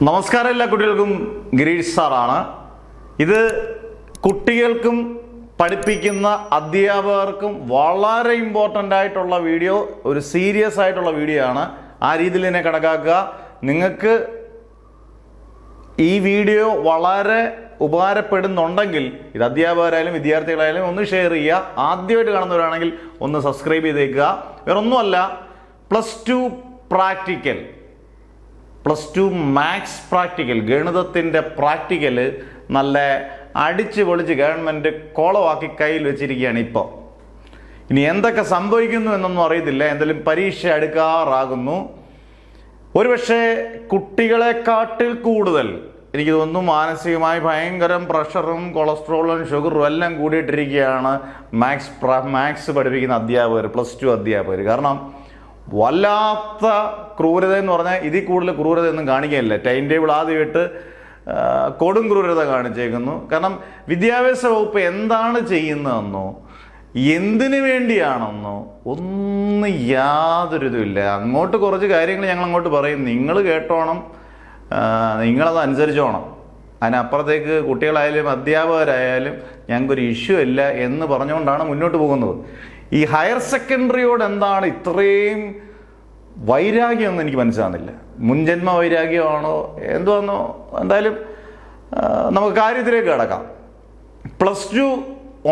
നമസ്കാരം, എല്ലാ കുട്ടികൾക്കും ഗിരീഷ് സാറാണ്. ഇത് കുട്ടികൾക്കും പഠിപ്പിക്കുന്ന അധ്യാപകർക്കും വളരെ ഇമ്പോർട്ടൻ്റ് ആയിട്ടുള്ള വീഡിയോ, ഒരു സീരിയസ് ആയിട്ടുള്ള വീഡിയോ ആണ്. ആ രീതിയിൽ തന്നെ കണക്കാക്കുക. നിങ്ങൾക്ക് ഈ വീഡിയോ വളരെ ഉപകാരപ്പെടുന്നുണ്ടെങ്കിൽ ഇത് അധ്യാപകരായാലും വിദ്യാർത്ഥികളായാലും ഒന്ന് ഷെയർ ചെയ്യുക. ആദ്യമായിട്ട് കാണുന്നവരാണെങ്കിൽ ഒന്ന് സബ്സ്ക്രൈബ് ചെയ്തേക്കുക. വേറൊന്നുമല്ല, പ്ലസ് ടു മാത്സ് പ്രാക്ടിക്കൽ, ഗണിതത്തിൻ്റെ പ്രാക്ടിക്കൽ നല്ല അടിച്ച് പൊളിച്ച് ഗവൺമെൻറ് കോളമാക്കി കയ്യിൽ വെച്ചിരിക്കുകയാണ്. ഇപ്പോൾ ഇനി എന്തൊക്കെ സംഭവിക്കുന്നു എന്നൊന്നും അറിയത്തില്ല. എന്തെങ്കിലും പരീക്ഷ അടുക്കാറാകുന്നു. ഒരുപക്ഷെ കുട്ടികളെക്കാട്ടിൽ കൂടുതൽ എനിക്ക് തോന്നുന്നു മാനസികമായി ഭയങ്കര പ്രഷറും കൊളസ്ട്രോളും ഷുഗറും എല്ലാം കൂടിയിട്ടിരിക്കുകയാണ് മാത്സ് പഠിപ്പിക്കുന്ന അധ്യാപകർ, പ്ലസ് ടു അധ്യാപകർ. കാരണം വല്ലാത്ത ക്രൂരത എന്ന് പറഞ്ഞാൽ ഇതിൽ കൂടുതൽ ക്രൂരതയൊന്നും കാണിക്കാനില്ല. ടൈം ടേബിൾ ആദ്യമായിട്ട് കൊടും ക്രൂരത കാണിച്ചേക്കുന്നു. കാരണം വിദ്യാഭ്യാസ വകുപ്പ് എന്താണ് ചെയ്യുന്നതെന്നോ എന്തിനു വേണ്ടിയാണെന്നോ ഒന്നും യാതൊരു ഇതുമില്ല. അങ്ങോട്ട് കുറച്ച് കാര്യങ്ങൾ ഞങ്ങൾ അങ്ങോട്ട് പറയും, നിങ്ങൾ കേട്ടോണം, നിങ്ങളത് അനുസരിച്ചോണം. അതിനപ്പുറത്തേക്ക് കുട്ടികളായാലും അധ്യാപകരായാലും ഞങ്ങൾക്കൊരു ഇഷ്യൂ ഇല്ല എന്ന് പറഞ്ഞുകൊണ്ടാണ് മുന്നോട്ട് പോകുന്നത്. ഈ ഹയർ സെക്കൻഡറിയോട് എന്താണ് ഇത്രയും വൈരാഗ്യമെന്ന് എനിക്ക് മനസ്സിലാകുന്നില്ല. മുൻജന്മ വൈരാഗ്യമാണോ എന്തുവാന്നോ, എന്തായാലും നമുക്ക് കാര്യത്തിലേക്ക് കിടക്കാം. പ്ലസ് ടു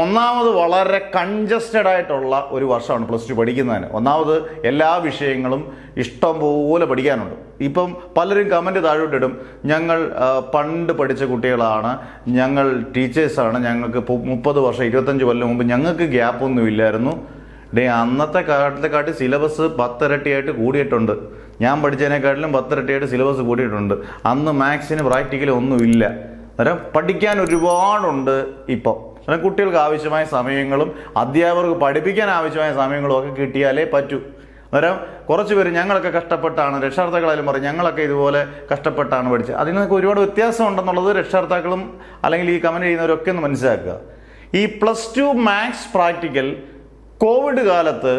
ഒന്നാമത് വളരെ കൺജസ്റ്റഡ് ആയിട്ടുള്ള ഒരു വർഷമാണ് പ്ലസ് ടു പഠിക്കുന്നതിന്. ഒന്നാമത് എല്ലാ വിഷയങ്ങളും ഇഷ്ടം പോലെ പഠിക്കാനുണ്ട്. ഇപ്പം പലരും കമൻറ്റ് താഴോട്ടിടും, ഞങ്ങൾ പണ്ട് പഠിച്ച കുട്ടികളാണ്, ഞങ്ങൾ ടീച്ചേഴ്സാണ്, ഞങ്ങൾക്ക് 30 വർഷം 25 കൊല്ലം മുമ്പ് ഞങ്ങൾക്ക് ഗ്യാപ്പൊന്നും ഇല്ലായിരുന്നു. അന്നത്തെ കാലത്തെക്കാട്ടി സിലബസ് 10 ഇരട്ടിയായിട്ട് കൂടിയിട്ടുണ്ട്. ഞാൻ പഠിച്ചതിനെക്കാട്ടിലും 10 ഇരട്ടിയായിട്ട് സിലബസ് കൂടിയിട്ടുണ്ട്. അന്ന് മാത്സിന് പ്രാക്ടിക്കലി ഒന്നുമില്ല. അന്നേരം പഠിക്കാൻ ഒരുപാടുണ്ട്. ഇപ്പോൾ അന്നേരം കുട്ടികൾക്ക് ആവശ്യമായ സമയങ്ങളും അധ്യാപകർക്ക് പഠിപ്പിക്കാൻ ആവശ്യമായ സമയങ്ങളും ഒക്കെ കിട്ടിയാലേ പറ്റൂ. അന്നേരം കുറച്ച് പേര് ഞങ്ങളൊക്കെ കഷ്ടപ്പെട്ടാണ്, രക്ഷകർത്താക്കളായാലും പറയും ഞങ്ങളൊക്കെ ഇതുപോലെ കഷ്ടപ്പെട്ടാണ് പഠിച്ചത്. അതിനൊക്കെ ഒരുപാട് വ്യത്യാസം ഉണ്ടെന്നുള്ളത് രക്ഷകർത്താക്കളും അല്ലെങ്കിൽ ഈ കമൻറ്റ് ചെയ്യുന്നവരൊക്കെ ഒന്ന് മനസ്സിലാക്കുക. ഈ plus two maths practical Covid കാലത്ത്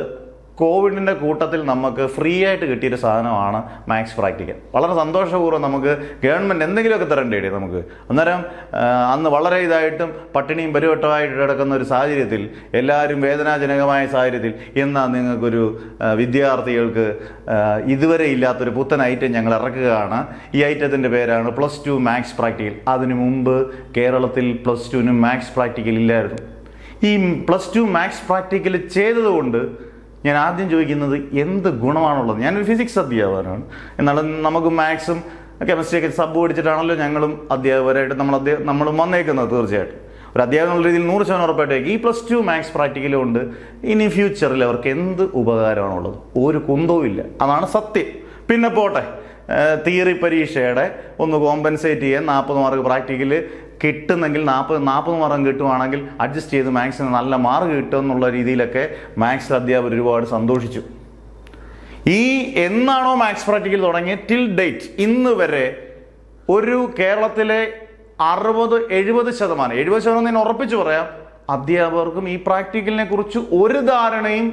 കോവിഡിൻ്റെ കൂട്ടത്തിൽ നമുക്ക് ഫ്രീ ആയിട്ട് കിട്ടിയൊരു സാധനമാണ് മാത്സ് പ്രാക്ടിക്കൽ. വളരെ സന്തോഷപൂർവ്വം നമുക്ക് ഗവൺമെൻറ് എന്തെങ്കിലുമൊക്കെ തരണ്ടേ നമുക്ക്. അന്നേരം അന്ന് വളരെ ഇതായിട്ടും പട്ടിണിയും പരിവട്ടമായിട്ട് കിടക്കുന്ന ഒരു സാഹചര്യത്തിൽ, എല്ലാവരും വേദനാജനകമായ സാഹചര്യത്തിൽ, എന്നാൽ നിങ്ങൾക്കൊരു വിദ്യാർത്ഥികൾക്ക് ഇതുവരെ ഇല്ലാത്തൊരു പുത്തൻ ഐറ്റം ഞങ്ങൾ ഇറക്കുകയാണ്. ഈ ഐറ്റത്തിൻ്റെ പേരാണ് പ്ലസ് ടു മാത്സ് പ്രാക്ടിക്കൽ. അതിനു മുമ്പ് കേരളത്തിൽ പ്ലസ് ടുവിന് മാത്സ് പ്രാക്ടിക്കൽ ഇല്ലായിരുന്നു. ഈ പ്ലസ് ടു മാത്സ് പ്രാക്ടിക്കൽ ചെയ്തതുകൊണ്ട് ഞാൻ ആദ്യം ചോദിക്കുന്നത് എന്ത് ഗുണമാണുള്ളത്. ഞാനൊരു ഫിസിക്സ് അധ്യാപകനാണ്. എന്നാലും നമുക്ക് മാത്സും കെമിസ്ട്രിയൊക്കെ സബ് പഠിച്ചിട്ടാണല്ലോ ഞങ്ങളും അധ്യാപകരായിട്ട് നമ്മളും വന്നേക്കുന്നത്. തീർച്ചയായിട്ടും ഒരു അധ്യാപകൻ എന്നുള്ള രീതിയിൽ 100% ഉറപ്പായിട്ടേക്ക് ഈ പ്ലസ് ടു മാത്സ് പ്രാക്ടിക്കൽ കൊണ്ട് ഇനി ഫ്യൂച്ചറിൽ അവർക്ക് എന്ത് ഉപകാരമാണുള്ളത്? ഒരു കുന്തവും ഇല്ല. അതാണ് സത്യം. പിന്നെ പോട്ടെ, തിയറി പരീക്ഷയുടെ ഒന്ന് കോമ്പൻസേറ്റ് ചെയ്യാൻ 40 മാർക്ക് പ്രാക്ടിക്കൽ കിട്ടുന്നെങ്കിൽ 40 മാർക്ക് കിട്ടുവാണെങ്കിൽ അഡ്ജസ്റ്റ് ചെയ്ത് മാത്സിന് നല്ല മാർക്ക് കിട്ടും എന്നുള്ള രീതിയിലൊക്കെ മാത്സ് അധ്യാപകർ ഒരുപാട് സന്തോഷിച്ചു. ഈ എന്നാണോ മാത്സ് പ്രാക്ടിക്കൽ തുടങ്ങിയ ടിൽ ഡേറ്റ് ഇന്ന് വരെ ഒരു കേരളത്തിലെ 60-70% ഞാൻ ഉറപ്പിച്ചു പറയാം, അധ്യാപകർക്കും ഈ പ്രാക്ടിക്കലിനെ കുറിച്ച് ഒരു ധാരണയും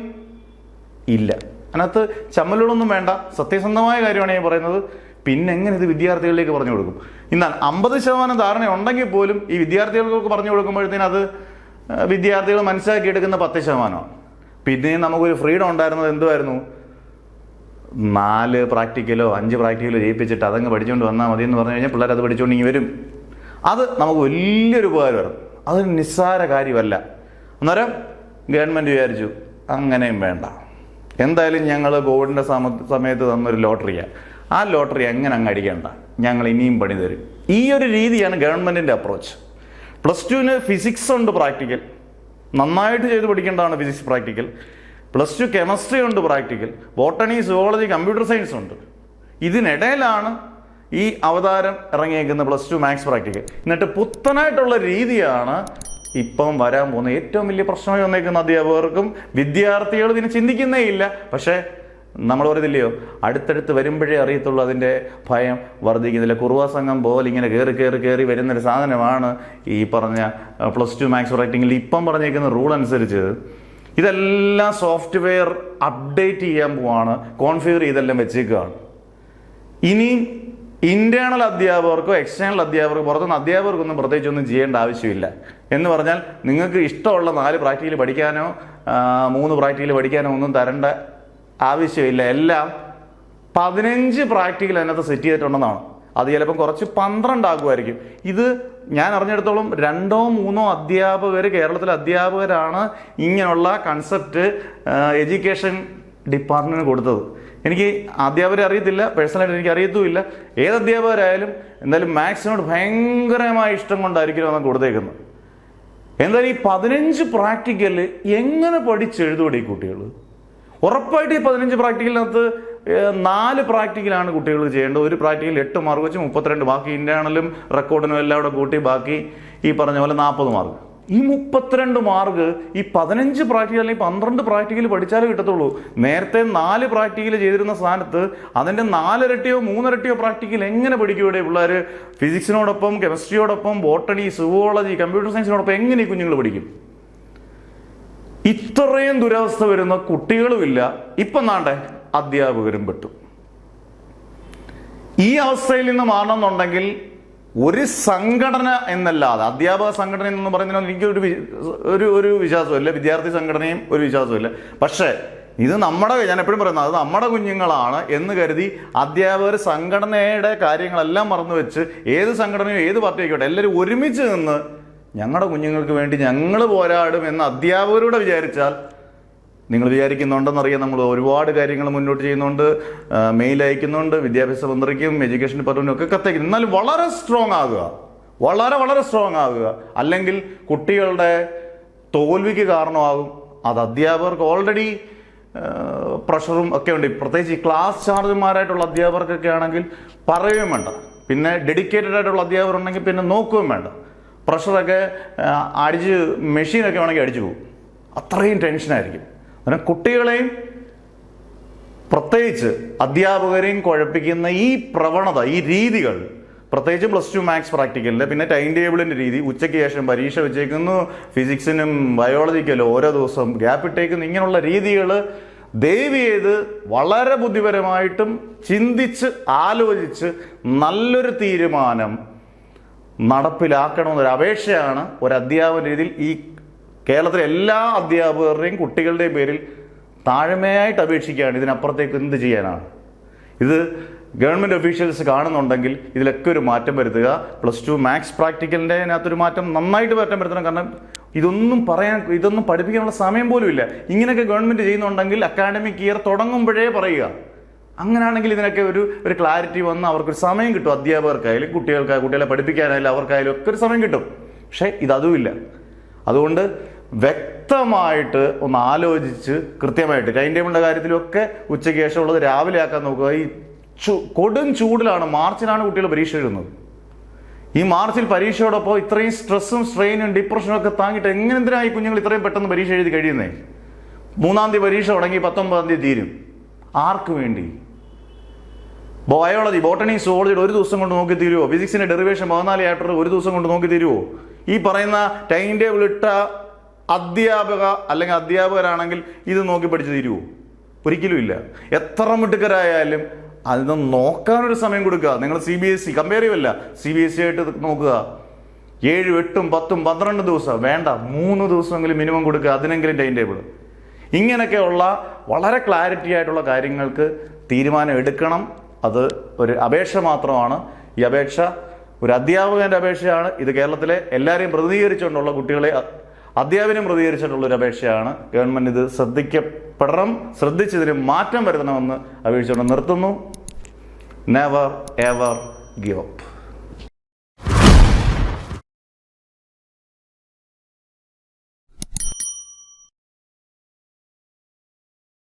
ഇല്ല. അതിനകത്ത് ചമ്മലുകളൊന്നും വേണ്ട, സത്യസന്ധമായ കാര്യമാണ് ഞാൻ പറയുന്നത്. പിന്നെ എങ്ങനെ ഇത് വിദ്യാർത്ഥികളിലേക്ക് പറഞ്ഞു കൊടുക്കും? എന്നാൽ 50% ധാരണ ഉണ്ടെങ്കിൽ പോലും ഈ വിദ്യാർത്ഥികൾക്ക് പറഞ്ഞു കൊടുക്കുമ്പോഴത്തേനും അത് വിദ്യാർത്ഥികൾ മനസ്സിലാക്കിയെടുക്കുന്ന 10%. പിന്നെ നമുക്കൊരു ഫ്രീഡം ഉണ്ടായിരുന്നത് എന്തുമായിരുന്നു? 4 പ്രാക്ടിക്കലോ 5 പ്രാക്ടിക്കലോ ചെയ്യിപ്പിച്ചിട്ട് അതങ്ങ് പഠിച്ചുകൊണ്ട് വന്നാൽ മതി എന്ന് പറഞ്ഞു കഴിഞ്ഞാൽ പിള്ളേർ അത് പഠിച്ചുകൊണ്ട് ഇങ്ങനെ വരും. അത് നമുക്ക് വലിയൊരു ഉപകാരമാണ്. അതൊരു നിസ്സാര കാര്യമല്ല. അന്നേരം ഗവൺമെൻറ് വിചാരിച്ചു അങ്ങനെയും വേണ്ട, എന്തായാലും ഞങ്ങൾ കോവിഡിൻ്റെ സമയത്ത് തന്നൊരു ലോട്ടറിയാണ്, ആ ലോട്ടറി എങ്ങനെ അങ്ങ് അടിക്കേണ്ട, ഞങ്ങൾ ഇനിയും പണി തരും. ഈ ഒരു രീതിയാണ് ഗവൺമെൻറ്റിൻ്റെ അപ്രോച്ച്. പ്ലസ് ടുവിന് ഫിസിക്സ് ഉണ്ട് പ്രാക്ടിക്കൽ, നന്നായിട്ട് ചെയ്ത് പഠിക്കേണ്ടതാണ് physics practical. Plus two chemistry ഉണ്ട് practical, botany, zoology, computer science ഉണ്ട്. ഇതിനിടയിലാണ് ഈ അവതാരം ഇറങ്ങിയേക്കുന്ന പ്ലസ് ടു മാത്സ് പ്രാക്ടിക്കൽ. എന്നിട്ട് പുത്തനായിട്ടുള്ള രീതിയാണ് ഇപ്പം വരാൻ പോകുന്ന ഏറ്റവും വലിയ പ്രശ്നമായി വന്നേക്കുന്ന അധ്യാപകർക്കും വിദ്യാർത്ഥികൾ ഇതിനെ ചിന്തിക്കുന്നേ ഇല്ല. പക്ഷേ നമ്മൾ പറയുന്നില്ലയോ, അടുത്തടുത്ത് വരുമ്പോഴേ അറിയത്തുള്ളൂ അതിൻ്റെ ഭയം വർദ്ധിക്കുന്നില്ല. കുറുവാ സംഘം പോലെ ഇങ്ങനെ കയറി വരുന്നൊരു സാധനമാണ് ഈ പറഞ്ഞ പ്ലസ് ടു മാത്സ് റൈറ്റിങ്ങിൽ ഇപ്പം പറഞ്ഞേക്കുന്ന റൂൾ അനുസരിച്ച് ഇതെല്ലാം സോഫ്റ്റ്വെയർ അപ്ഡേറ്റ് ചെയ്യാൻ പോവാണ്, കോൺഫിഗർ ചെയ്തെല്ലാം വെച്ചേക്കുകയാണ്. ഇനി ഇന്റേണൽ അധ്യാപകർക്കോ എക്സ്റ്റേണൽ അധ്യാപകർക്കോ പുറത്തുനിന്ന് അധ്യാപകർക്കൊന്നും പ്രത്യേകിച്ചൊന്നും ചെയ്യേണ്ട ആവശ്യമില്ല. എന്ന് പറഞ്ഞാൽ നിങ്ങൾക്ക് ഇഷ്ടമുള്ള 4 പ്രാക്ടിക്കൽ പഠിക്കാനോ 3 പ്രാക്ടിക്കൽ പഠിക്കാനോ ഒന്നും തരേണ്ട ആവശ്യമില്ല. എല്ലാം 15 പ്രാക്ടിക്കൽ അതിനകത്ത് സെറ്റ് ചെയ്തിട്ടുണ്ടെന്നാണ്. അത് ചിലപ്പം കുറച്ച് 12 ആകുമായിരിക്കും. ഇത് ഞാൻ അറിഞ്ഞിടത്തോളം 2-3 അധ്യാപകർ, കേരളത്തിലെ അധ്യാപകരാണ് ഇങ്ങനെയുള്ള കൺസെപ്റ്റ് എഡ്യൂക്കേഷൻ ഡിപ്പാർട്ട്മെന്റിന് കൊടുത്തത്. എനിക്ക് അധ്യാപകരെ അറിയത്തില്ല, പേഴ്സണലായിട്ട് എനിക്ക് അറിയത്തുമില്ല. ഏത് അധ്യാപകരായാലും എന്തായാലും മാത്സിനോട് ഭയങ്കരമായ ഇഷ്ടം കൊണ്ടായിരിക്കും അന്ന് കൊടുത്തേക്കുന്നത്. എന്തായാലും ഈ 15 പ്രാക്ടിക്കൽ എങ്ങനെ പഠിച്ചെഴുതൂടെ ഈ കുട്ടികൾ? ഉറപ്പായിട്ട് ഈ 15 പ്രാക്ടിക്കലിനകത്ത് 4 പ്രാക്ടിക്കലാണ് കുട്ടികൾ ചെയ്യേണ്ടത്. ഒരു പ്രാക്ടിക്കൽ 8 മാർക്ക് വെച്ച് 32, ബാക്കി ഇന്റേണലും റെക്കോർഡിനും എല്ലാം കൂടെ കൂട്ടി ബാക്കി ഈ പറഞ്ഞ പോലെ 40 മാർക്ക്. ഈ 32 മാർക്ക് ഈ 15 പ്രാക്ടിക്കൽ അല്ലെങ്കിൽ 12 പ്രാക്ടിക്കൽ പഠിച്ചാലേ കിട്ടത്തുള്ളൂ. നേരത്തെ 4 പ്രാക്ടിക്കൽ ചെയ്തിരുന്ന സ്ഥാനത്ത് അതിൻ്റെ 4 ഇരട്ടിയോ 3 ഇരട്ടിയോ പ്രാക്ടിക്കൽ എങ്ങനെ പഠിക്കും ഇവിടെ പിള്ളേർ? ഫിസിക്സിനോടൊപ്പം കെമിസ്ട്രിയോടൊപ്പം ബോട്ടണി, സുവോളജി, കമ്പ്യൂട്ടർ സയൻസിനോടൊപ്പം എങ്ങനെ ഈ കുഞ്ഞുങ്ങൾ പഠിക്കും? ഇത്രയും ദുരവസ്ഥ വരുന്ന കുട്ടികളുമില്ല, ഇപ്പം നാണ്ടെ അധ്യാപകരും പെട്ടു. ഈ അവസ്ഥയിൽ നിന്ന് മാറണമെന്നുണ്ടെങ്കിൽ ഒരു സംഘടന എന്നല്ലാതെ, അധ്യാപക സംഘടന എന്ന് പറയുന്നതിനൊന്നും എനിക്കൊരു വിശ്വാസമില്ല, വിദ്യാർത്ഥി സംഘടനയും ഒരു വിശ്വാസമില്ല. പക്ഷേ ഇത് ഞാൻ എപ്പോഴും പറയുന്നത്, അത് നമ്മുടെ കുഞ്ഞുങ്ങളാണ് എന്ന് കരുതി അധ്യാപകർ സംഘടനയുടെ കാര്യങ്ങളെല്ലാം മറന്നു വെച്ച് ഏത് സംഘടനയോ ഏത് പാർട്ടി ആയിക്കോട്ടെ എല്ലാവരും ഒരുമിച്ച് നിന്ന് ഞങ്ങളുടെ കുഞ്ഞുങ്ങൾക്ക് വേണ്ടി ഞങ്ങൾ പോരാടും എന്ന് അധ്യാപകരോട് വിചാരിച്ചാൽ, നിങ്ങൾ വിചാരിക്കുന്നുണ്ടെന്നറിയാം, നമ്മൾ ഒരുപാട് കാര്യങ്ങൾ മുന്നോട്ട് ചെയ്യുന്നുണ്ട്, മെയിൽ അയക്കുന്നുണ്ട്, വിദ്യാഭ്യാസ മന്ത്രിക്കും എഡ്യൂക്കേഷൻ ഡിപ്പാർട്ട്മെന്റിനും ഒക്കെ കത്തയക്കുന്നു. എന്നാലും വളരെ സ്ട്രോങ് ആകുക, വളരെ സ്ട്രോങ് ആകുക. അല്ലെങ്കിൽ കുട്ടികളുടെ തോൽവിക്ക് കാരണമാകും. അത് അധ്യാപകർക്ക് ഓൾറെഡി പ്രഷറും ഒക്കെ ഉണ്ട്. പ്രത്യേകിച്ച് ഈ ക്ലാസ് ചാർജന്മാരായിട്ടുള്ള അധ്യാപകർക്കൊക്കെ ആണെങ്കിൽ പറയുകയും വേണ്ട. പിന്നെ ഡെഡിക്കേറ്റഡ് ആയിട്ടുള്ള അധ്യാപകർ ഉണ്ടെങ്കിൽ പിന്നെ നോക്കുകയും വേണ്ട. പ്രഷറൊക്കെ അടിച്ച് മെഷീനൊക്കെ വേണമെങ്കിൽ അടിച്ചു പോകും. അത്രയും ടെൻഷനായിരിക്കും. അങ്ങനെ കുട്ടികളെയും പ്രത്യേകിച്ച് അധ്യാപകരെയും കുഴപ്പിക്കുന്ന ഈ പ്രവണത, ഈ രീതികൾ, പ്രത്യേകിച്ച് +2 മാത്സ് പ്രാക്ടിക്കലിൻ്റെ പിന്നെ ടൈം ടേബിളിൻ്റെ രീതി, ഉച്ചയ്ക്ക് ശേഷം പരീക്ഷ വെച്ചേക്കുന്നു, ഫിസിക്സിനും ബയോളജിക്കലും ഓരോ ദിവസം ഗ്യാപ്പ് ഇട്ടേക്കുന്നു, ഇങ്ങനെയുള്ള രീതികൾ ദയവ് ചെയ്ത് വളരെ ബുദ്ധിപരമായിട്ടും ചിന്തിച്ച് ആലോചിച്ച് നല്ലൊരു തീരുമാനം നടപ്പിലാക്കണമെന്നൊരു അപേക്ഷയാണ് ഒരു അധ്യാപന രീതിയിൽ ഈ കേരളത്തിലെ എല്ലാ അധ്യാപകരുടെയും കുട്ടികളുടെയും പേരിൽ താഴ്മയായിട്ട് അപേക്ഷിക്കുകയാണ്. ഇതിനപ്പുറത്തേക്ക് എന്ത് ചെയ്യാനാണ്? ഇത് ഗവൺമെൻറ് ഒഫീഷ്യൽസ് കാണുന്നുണ്ടെങ്കിൽ ഇതിലൊക്കെ ഒരു മാറ്റം വരുത്തുക. +2 മാത്സ് പ്രാക്ടിക്കലിൻ്റെ അതിനകത്തൊരു നന്നായിട്ട് മാറ്റം വരുത്തണം. കാരണം ഇതൊന്നും പഠിപ്പിക്കാനുള്ള സമയം പോലും ഇല്ല. ഇങ്ങനെയൊക്കെ ഗവൺമെൻറ് ചെയ്യുന്നുണ്ടെങ്കിൽ അക്കാഡമിക് ഇയർ തുടങ്ങുമ്പോഴേ പറയുക. അങ്ങനെയാണെങ്കിൽ ഇതിനൊക്കെ ഒരു ക്ലാരിറ്റി വന്ന് അവർക്കൊരു സമയം കിട്ടും. അധ്യാപകർക്കായാലും കുട്ടികളെ പഠിപ്പിക്കാനായാലും അവർക്കായാലും ഒക്കെ ഒരു സമയം കിട്ടും. പക്ഷേ ഇതതുമില്ല. അതുകൊണ്ട് വ്യക്തമായിട്ട് ഒന്ന് ആലോചിച്ച് കൃത്യമായിട്ട് ടൈം ടേബിളിൻ്റെ കാര്യത്തിലൊക്കെ ഉച്ചയ്ക്ക് ശേഷമുള്ളത് രാവിലെ ആക്കാൻ നോക്കുക. ഈ കൊടും ചൂടിലാണ്, മാർച്ചിലാണ് കുട്ടികൾ പരീക്ഷ എഴുതുന്നത്. ഈ മാർച്ചിൽ പരീക്ഷയോടൊപ്പം ഇത്രയും സ്ട്രെസ്സും സ്ട്രെയിനും ഡിപ്രഷനും ഒക്കെ താങ്ങിയിട്ട് എന്തിനായി കുഞ്ഞുങ്ങൾ ഇത്രയും പെട്ടെന്ന് പരീക്ഷ എഴുതി കഴിയുന്നേ? 3-ാം തീയതി പരീക്ഷ തുടങ്ങി 19-ാം തീയതി തീരും. ആർക്ക് വേണ്ടി? ബയോളജി, ബോട്ടണി, സുവോളജിയുടെ ഒരു ദിവസം കൊണ്ട് നോക്കി തീരുമോ? ഫിസിക്സിന്റെ ഡെറിവേഷൻ 14 ചാപ്റ്റർ ഒരു ദിവസം കൊണ്ട് നോക്കി തീരുമോ? ഈ പറയുന്ന ടൈം ടേബിൾ ഇട്ട അധ്യാപകരാണെങ്കിൽ ഇത് നോക്കി പഠിച്ചു തീരുമോ? ഒരിക്കലും ഇല്ല. എത്ര മിടുക്കരായാലും അതൊന്നും നോക്കാനൊരു സമയം കൊടുക്കുക. നിങ്ങൾ CBSE കമ്പയർ ചെയ്യുമല്ല, CBSE ആയിട്ട് നോക്കുക. 7, 8, 10, 12 ദിവസം വേണ്ട, 3 ദിവസമെങ്കിലും മിനിമം കൊടുക്കുക. അതിനെങ്കിലും ടൈം ടേബിൾ. ഇങ്ങനെയൊക്കെയുള്ള വളരെ ക്ലാരിറ്റി ആയിട്ടുള്ള കാര്യങ്ങൾക്ക് തീരുമാനം എടുക്കണം. അത് ഒരു അപേക്ഷ മാത്രമാണ്. ഈ അപേക്ഷ ഒരു അധ്യാപകന്റെ അപേക്ഷയാണ്. ഇത് കേരളത്തിലെ എല്ലാവരെയും പ്രതിനിധീകരിച്ചുകൊണ്ടുള്ള, കുട്ടികളെ അധ്യാപനം പ്രതികരിച്ചിട്ടുള്ള ഒരു അപേക്ഷയാണ്. ഗവൺമെന്റ് ഇത് ശ്രദ്ധിക്കപ്പെടണം, ശ്രദ്ധിച്ചതിന് മാറ്റം വരുത്തണമെന്ന് അപേക്ഷിച്ചുകൊണ്ട് നിർത്തുന്നു. Never ever give up.